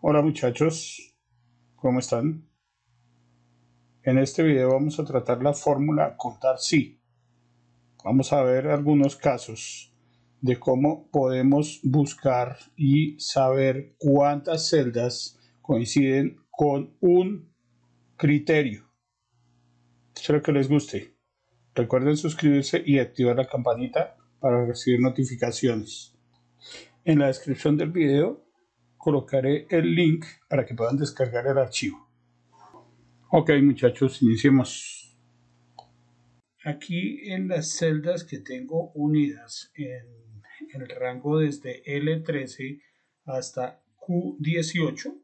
Hola muchachos, ¿cómo están? En este video vamos a tratar la fórmula contar sí. Vamos a ver algunos casos de cómo podemos buscar y saber cuántas celdas coinciden con un criterio. Espero que les guste. Recuerden suscribirse y activar la campanita para recibir notificaciones. En la descripción del video colocaré el link para que puedan descargar el archivo. Ok, muchachos, iniciemos. Aquí en las celdas que tengo unidas en el rango desde L13 hasta Q18,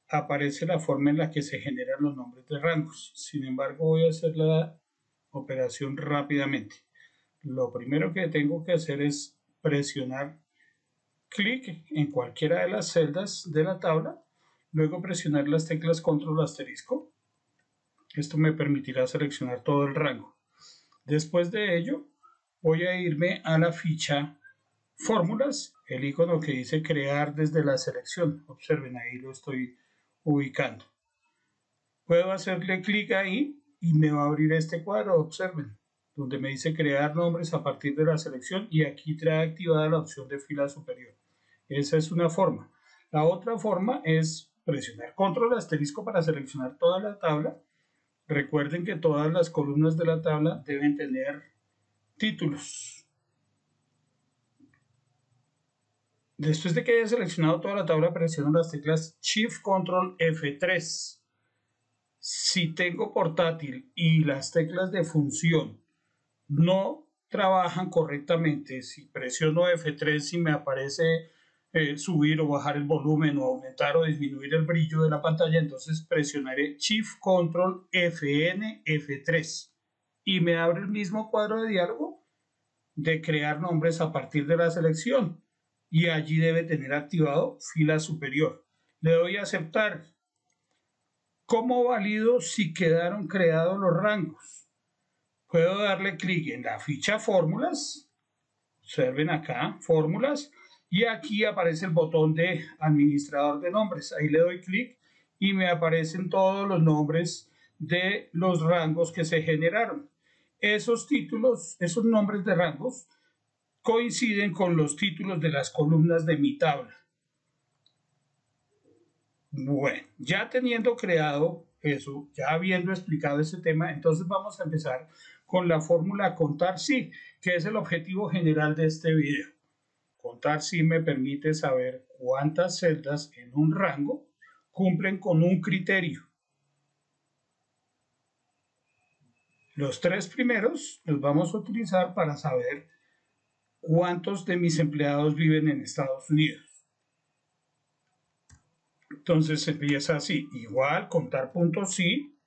aparece la forma en la que se generan los nombres de rangos. Sin embargo, voy a hacer la operación rápidamente. Lo primero que tengo que hacer es presionar clic en cualquiera de las celdas de la tabla, luego presionar las teclas control asterisco. Esto me permitirá seleccionar todo el rango. Después de ello, voy a irme a la ficha fórmulas, el icono que dice crear desde la selección. Observen, ahí lo estoy ubicando. Puedo hacerle clic ahí y me va a abrir este cuadro, observen, donde me dice crear nombres a partir de la selección y aquí trae activada la opción de fila superior. Esa es una forma. La otra forma es presionar control asterisco para seleccionar toda la tabla. Recuerden que todas las columnas de la tabla deben tener títulos. Después de que haya seleccionado toda la tabla, presiono las teclas Shift Control F3. Si tengo portátil y las teclas de función no trabajan correctamente, si presiono F3 y me aparece subir o bajar el volumen o aumentar o disminuir el brillo de la pantalla, entonces presionaré Shift Control FN F3 y me abre el mismo cuadro de diálogo de crear nombres a partir de la selección y allí debe tener activado fila superior. Le doy a aceptar. ¿Cómo valido si quedaron creados los rangos? Puedo darle clic en la ficha fórmulas, observen acá, fórmulas, y aquí aparece el botón de administrador de nombres. Ahí le doy clic y me aparecen todos los nombres de los rangos que se generaron. Esos títulos, esos nombres de rangos, coinciden con los títulos de las columnas de mi tabla. Bueno, ya teniendo creado eso, ya habiendo explicado ese tema, entonces vamos a empezar con la fórmula contar sí, que es el objetivo general de este video. Contar sí me permite saber cuántas celdas en un rango cumplen con un criterio. Los tres primeros los vamos a utilizar para saber cuántos de mis empleados viven en Estados Unidos. Entonces empieza así, igual, contar puntos sí,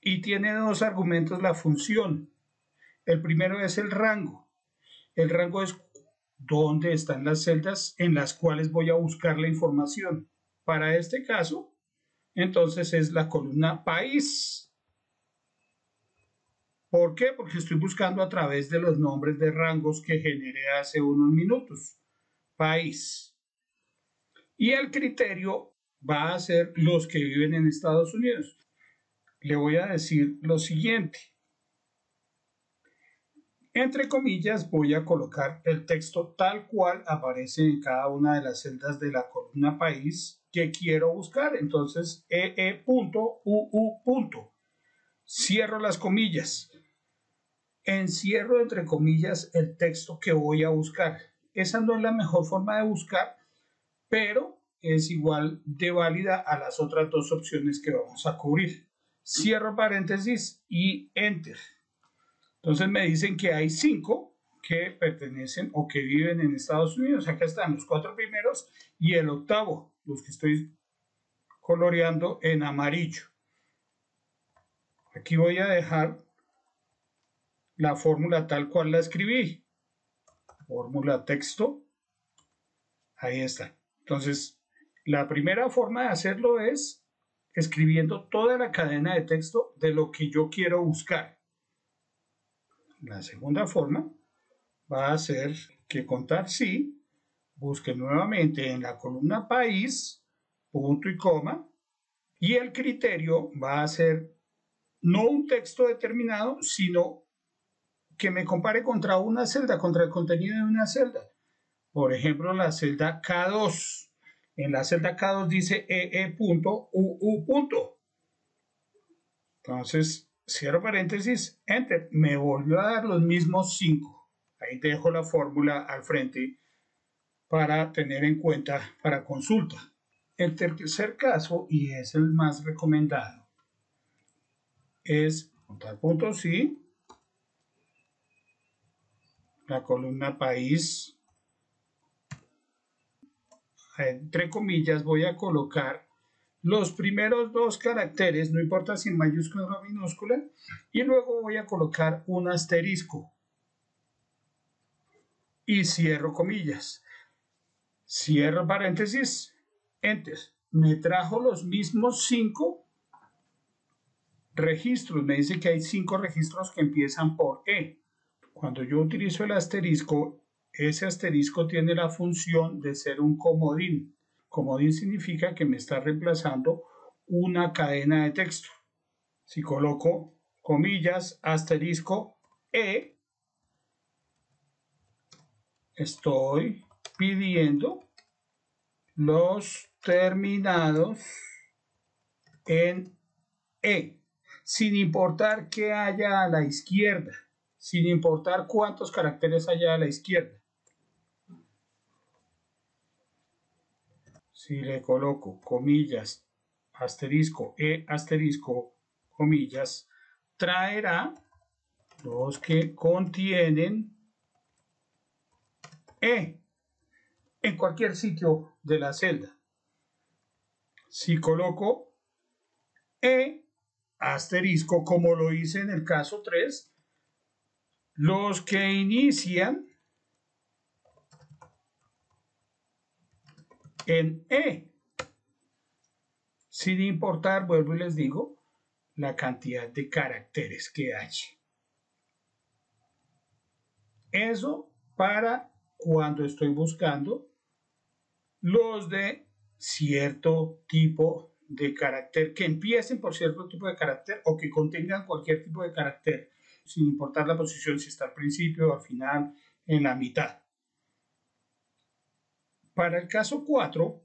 y tiene dos argumentos la función. El primero es el rango. El rango es dónde están las celdas en las cuales voy a buscar la información. Para este caso, entonces es la columna país. ¿Por qué? Porque estoy buscando a través de los nombres de rangos que generé hace unos minutos. País. Y el criterio va a ser los que viven en Estados Unidos. Le voy a decir lo siguiente. Entre comillas voy a colocar el texto tal cual aparece en cada una de las celdas de la columna país que quiero buscar. Entonces, EE.UU. Cierro las comillas. Encierro entre comillas el texto que voy a buscar. Esa no es la mejor forma de buscar, pero es igual de válida a las otras dos opciones que vamos a cubrir. Cierro paréntesis y enter. Entonces me dicen que hay 5 que pertenecen o que viven en Estados Unidos. Acá están los 4 primeros y el octavo, los que estoy coloreando en amarillo. Aquí voy a dejar la fórmula tal cual la escribí. Fórmula texto. Ahí está. Entonces, la primera forma de hacerlo es escribiendo toda la cadena de texto de lo que yo quiero buscar. La segunda forma va a ser que contar sí busque nuevamente en la columna país, punto y coma, y el criterio va a ser no un texto determinado, sino que me compare contra una celda, contra el contenido de una celda. Por ejemplo, la celda K2. En la celda K2 dice EE.UU. Entonces, cierro paréntesis, enter. Me volvió a dar los mismos 5. Ahí dejo la fórmula al frente para tener en cuenta para consulta. El tercer caso, y es el más recomendado, es tal punto sí, la columna país, entre comillas voy a colocar los primeros dos caracteres, no importa si en mayúscula o minúscula, y luego voy a colocar un asterisco y cierro comillas, cierro paréntesis, enter. Me trajo los mismos 5 registros, me dice que hay 5 registros que empiezan por E. Cuando yo utilizo el asterisco, ese asterisco tiene la función de ser un comodín. Comodín significa que me está reemplazando una cadena de texto. Si coloco comillas, asterisco, E, estoy pidiendo los terminados en E, sin importar qué haya a la izquierda, sin importar cuántos caracteres haya a la izquierda. Si le coloco comillas, asterisco, asterisco, comillas, traerá los que contienen E en cualquier sitio de la celda. Si coloco E, asterisco, como lo hice en el caso 3, los que inician en E, sin importar, vuelvo y les digo, la cantidad de caracteres que hay. Eso para cuando estoy buscando los de cierto tipo de carácter, que empiecen por cierto tipo de carácter o que contengan cualquier tipo de carácter, sin importar la posición, si está al principio, al final, en la mitad. Para el caso 4,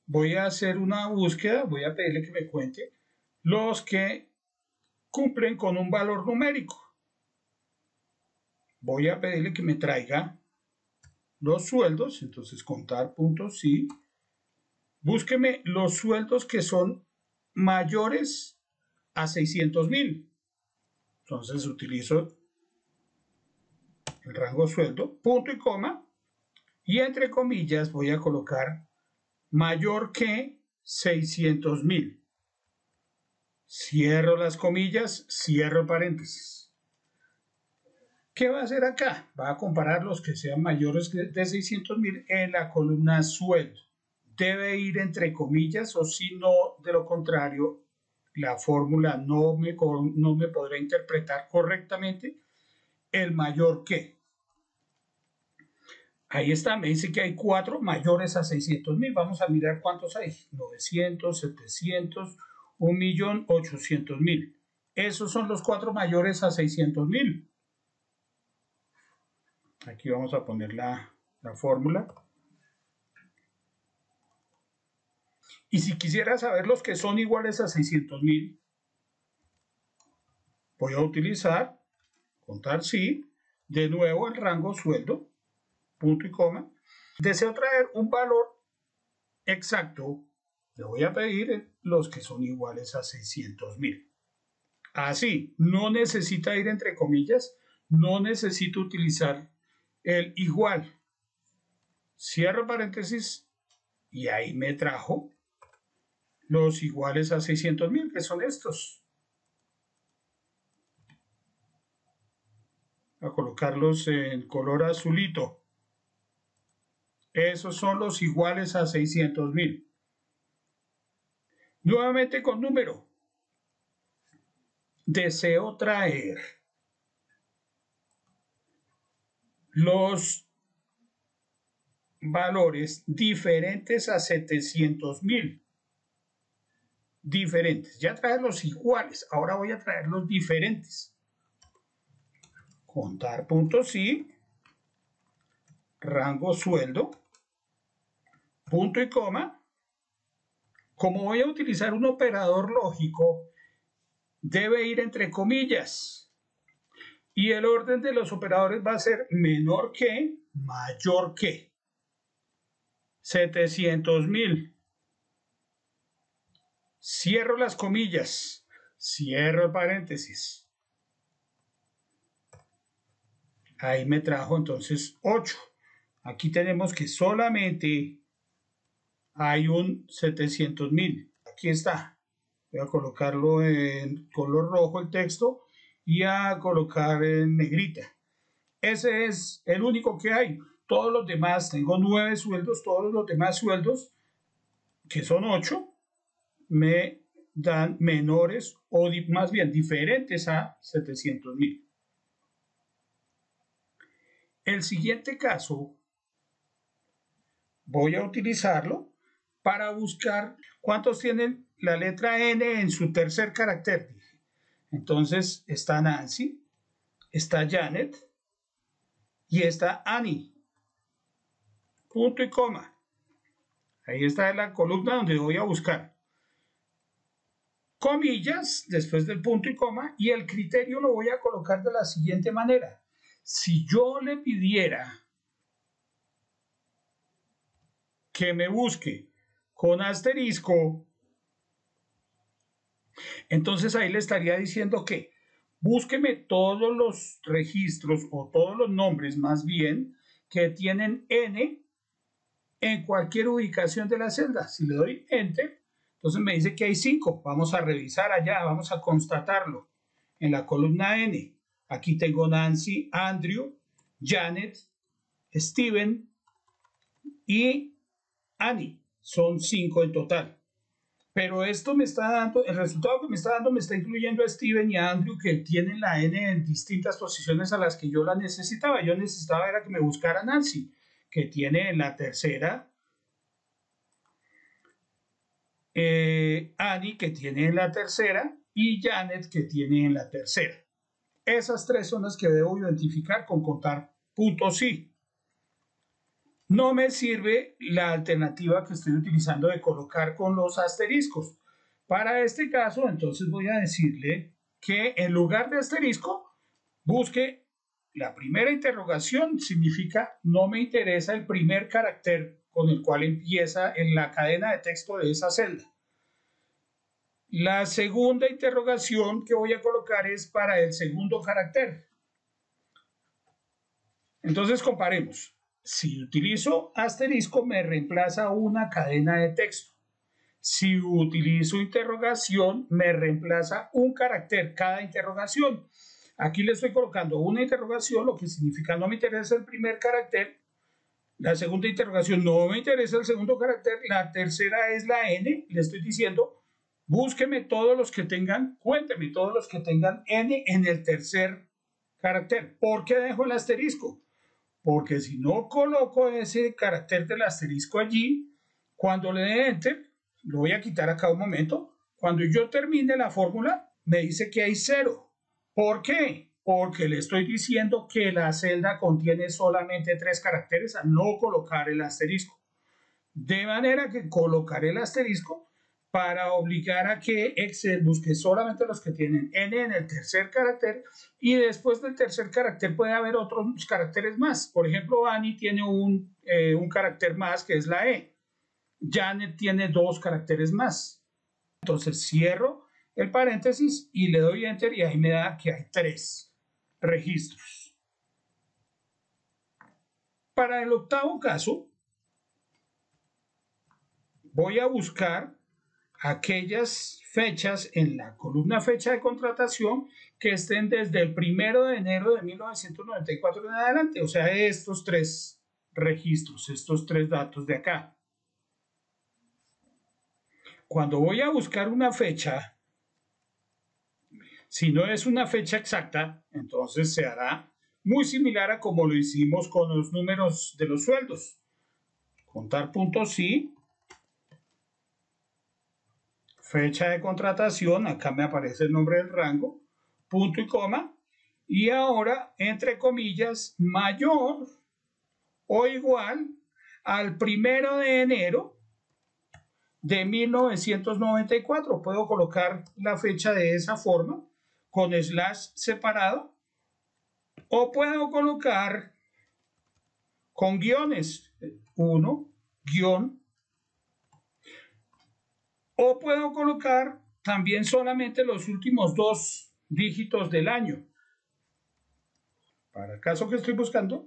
voy a hacer una búsqueda, voy a pedirle que me cuente los que cumplen con un valor numérico. Voy a pedirle que me traiga los sueldos, entonces contar puntos sí. Búsqueme los sueldos que son mayores a 600,000. Entonces utilizo el rango sueldo, punto y coma, y entre comillas voy a colocar mayor que 600,000. Cierro las comillas, cierro paréntesis. ¿Qué va a hacer acá? Va a comparar los que sean mayores de 600,000 en la columna sueldo. Debe ir entre comillas o si no, de lo contrario, la fórmula no me podrá interpretar correctamente el mayor que. Ahí está, me dice que hay 4 mayores a 600,000. Vamos a mirar cuántos hay. 900, 700, 1.800.000. Esos son los 4 mayores a 600,000. Aquí vamos a poner la fórmula. Y si quisiera saber los que son iguales a 600,000, voy a utilizar, contar sí, de nuevo el rango sueldo, punto y coma. Deseo traer un valor exacto, le voy a pedir los que son iguales a 600,000. Así, no necesita ir entre comillas, no necesito utilizar el igual. Cierro paréntesis y ahí me trajo los iguales a 600,000, que son estos. A colocarlos en color azulito. Esos son los iguales a 600,000. Nuevamente con número. Deseo traer los valores diferentes a 700.000. Diferentes. Ya traje los iguales. Ahora voy a traer los diferentes. Contar puntos sí. Rango sueldo. Punto y coma. Como voy a utilizar un operador lógico, debe ir entre comillas. Y el orden de los operadores va a ser menor que, mayor que. 700.000. Cierro las comillas. Cierro el paréntesis. Ahí me trajo entonces 8. Aquí tenemos que solamente hay un 700.000. Aquí está. Voy a colocarlo en color rojo el texto y a colocar en negrita. Ese es el único que hay. Todos los demás, tengo 9 sueldos, todos los demás sueldos, que son 8, me dan menores o más bien diferentes a 700.000. El siguiente caso voy a utilizarlo para buscar cuántos tienen la letra N en su tercer carácter. Entonces está Nancy, está Janet y está Annie. Punto y coma. Ahí está la columna donde voy a buscar. Comillas después del punto y coma, y el criterio lo voy a colocar de la siguiente manera. Si yo le pidiera que me busque con asterisco, entonces ahí le estaría diciendo que búsqueme todos los registros o todos los nombres más bien que tienen N en cualquier ubicación de la celda. Si le doy Enter, entonces me dice que hay 5. Vamos a revisar allá, vamos a constatarlo. En la columna N, aquí tengo Nancy, Andrew, Janet, Steven y Annie. Son 5 en total. Pero esto me está dando, el resultado que me está dando me está incluyendo a Steven y a Andrew, que tienen la N en distintas posiciones a las que yo la necesitaba. Yo necesitaba era que me buscara Nancy, que tiene en la tercera, Annie, que tiene en la tercera, y Janet, que tiene en la tercera. Esas 3 son las que debo identificar con contar puntos sí. No me sirve la alternativa que estoy utilizando de colocar con los asteriscos. Para este caso, entonces voy a decirle que en lugar de asterisco, busque la primera interrogación. Significa no me interesa el primer carácter con el cual empieza en la cadena de texto de esa celda. La segunda interrogación que voy a colocar es para el segundo carácter. Entonces comparemos. Si utilizo asterisco, me reemplaza una cadena de texto. Si utilizo interrogación, me reemplaza un carácter cada interrogación. Aquí le estoy colocando una interrogación, lo que significa no me interesa el primer carácter. La segunda interrogación, no me interesa el segundo carácter. La tercera es la N. Le estoy diciendo, búsqueme todos los que tengan, cuénteme todos los que tengan N en el tercer carácter. ¿Por qué dejo el asterisco? Porque si no coloco ese carácter del asterisco allí, cuando le dé Enter, lo voy a quitar acá un momento, cuando yo termine la fórmula, me dice que hay 0. ¿Por qué? Porque le estoy diciendo que la celda contiene solamente 3 caracteres al no colocar el asterisco. De manera que colocaré el asterisco para obligar a que Excel busque solamente los que tienen N en el tercer carácter, y después del tercer carácter puede haber otros caracteres más. Por ejemplo, Annie tiene un carácter más que es la E. Janet tiene 2 caracteres más. Entonces cierro el paréntesis y le doy Enter y ahí me da que hay 3 registros. Para el octavo caso, voy a buscar aquellas fechas en la columna fecha de contratación que estén desde el 1 de enero de 1994 en adelante, o sea, estos 3 registros, estos 3 datos de acá. Cuando voy a buscar una fecha, si no es una fecha exacta, entonces se hará muy similar a como lo hicimos con los números de los sueldos. contar puntos sí, fecha de contratación, acá me aparece el nombre del rango, punto y coma, y ahora, entre comillas, mayor o igual al 1 de enero de 1994. Puedo colocar la fecha de esa forma, con slash separado, o puedo colocar con guiones, 1, guión, o puedo colocar también solamente los últimos 2 dígitos del año. Para el caso que estoy buscando,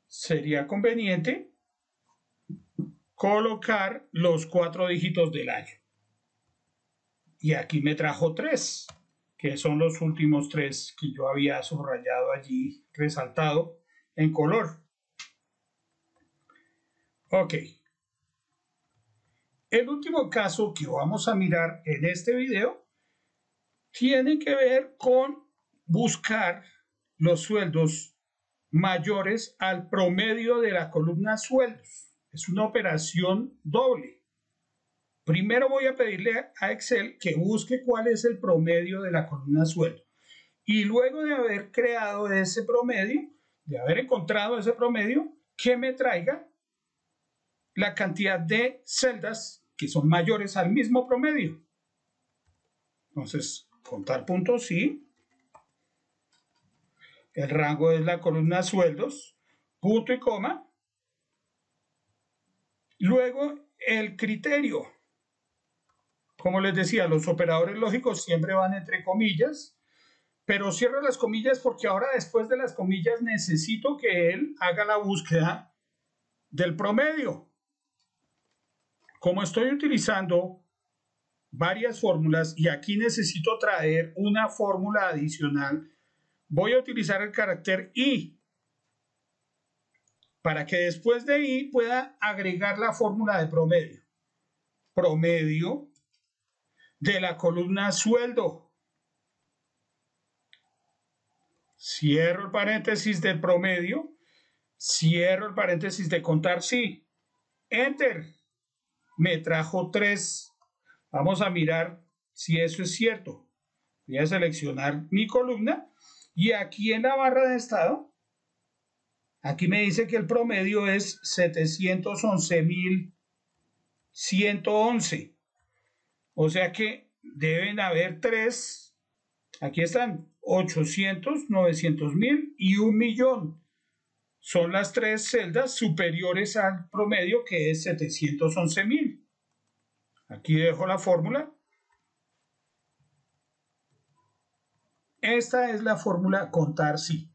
sería conveniente colocar los 4 dígitos del año. Y aquí me trajo 3, que son los últimos 3 que yo había subrayado allí, resaltado en color. Ok. El último caso que vamos a mirar en este video tiene que ver con buscar los sueldos mayores al promedio de la columna sueldos. Es una operación doble. Primero voy a pedirle a Excel que busque cuál es el promedio de la columna sueldo. Y luego de haber creado ese promedio, de haber encontrado ese promedio, que me traiga la cantidad de celdas que son mayores al mismo promedio. Entonces, contar puntos sí. El rango es la columna sueldos, punto y coma. Luego, el criterio. Como les decía, los operadores lógicos siempre van entre comillas, pero cierro las comillas porque ahora después de las comillas necesito que él haga la búsqueda del promedio. Como estoy utilizando varias fórmulas y aquí necesito traer una fórmula adicional, voy a utilizar el carácter y para que después de y pueda agregar la fórmula de promedio. Promedio de la columna sueldo. Cierro el paréntesis del promedio, cierro el paréntesis de contar sí. Enter. Me trajo 3. Vamos a mirar si eso es cierto. Voy a seleccionar mi columna y aquí en la barra de estado, aquí me dice que el promedio es 711.111. O sea que deben haber 3. Aquí están 800, 900.000 y 1.000.000. Son las 3 celdas superiores al promedio que es 711.000. Aquí dejo la fórmula. Esta es la fórmula contar sí.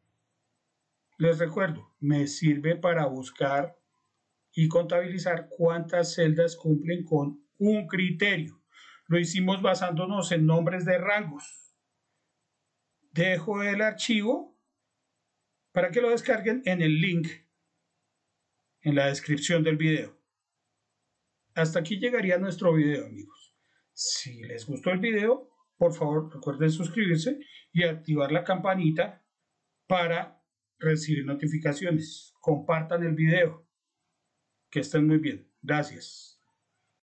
Les recuerdo, me sirve para buscar y contabilizar cuántas celdas cumplen con un criterio. Lo hicimos basándonos en nombres de rangos. Dejo el archivo para que lo descarguen en el link en la descripción del video. Hasta aquí llegaría nuestro video, amigos. Si les gustó el video, por favor recuerden suscribirse y activar la campanita para recibir notificaciones. Compartan el video. Que estén muy bien. Gracias.